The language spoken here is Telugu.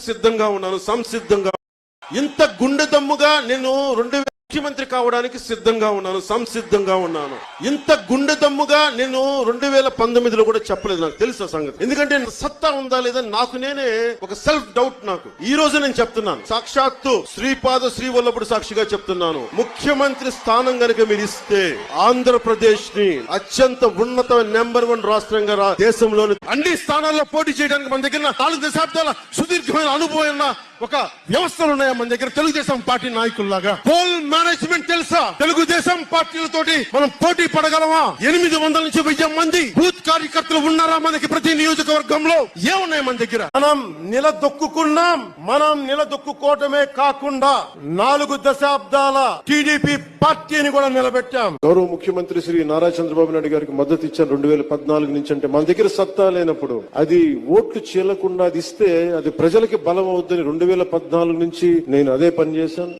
సిద్ధంగా ఉన్నాను, సంసిద్ధంగా. ఇంత గుండె దమ్ముగా నేను ముఖ్యమంత్రి కావడానికి సిద్ధంగా ఉన్నాను, సంసిద్ధంగా ఉన్నాను. ఇంత గుండె దమ్ముగా నేను 2019లో కూడా చెప్పలేదు. నాకు తెలుసు ఆ సంగతి. ఎందుకంటే సత్తా ఉందా లేదా నాకు నేనే ఒక సెల్ఫ్ డౌట్. నాకు ఈ రోజు నేను చెప్తున్నాను, సాక్షాత్తు శ్రీపాద శ్రీవల్లభుడు సాక్షిగా చెప్తున్నాను. ముఖ్యమంత్రి స్థానం గనుక మీరు ఇస్తే ఆంధ్రప్రదేశ్ ని అత్యంత ఉన్నత నెంబర్ 1 రాష్ట్రంగా దేశంలోని అన్ని స్థానాల్లో పోటీ చేయడానికి మన దగ్గర 4 దశాబ్దాల సుదీర్ఘమైన అనుభవం ఒక వ్యవస్థలు ఉన్నాయా మన దగ్గర. తెలుగుదేశం పార్టీ నాయకుల్లాగా పోల్ మేనేజ్మెంట్ తెలుసా? తెలుగుదేశం పార్టీలతోటి మనం పోటీ పడగలమా? 800 నుంచి 1000 మంది బూత్ కార్యకర్తలు ఉన్నారా మనకి ప్రతి నియోజకవర్గంలో? ఏమున్నాయి మన దగ్గర? మనం నిలదొక్కుకున్నాం. మనం నిలదొక్కుకోవటమే కాకుండా 4 దశాబ్దాల టీడీపీ పార్టీని కూడా నిలబెట్టాం. గౌరవ ముఖ్యమంత్రి శ్రీ నారా చంద్రబాబు నాయుడు గారికి మద్దతు ఇచ్చాను 2014 నుంచి. అంటే మన దగ్గర సత్తా లేనప్పుడు అది ఓట్లు చీలకుండా అది ఇస్తే అది ప్రజలకి బలం అవుద్దని 2014 నుంచి నేను అదే పని చేశాను.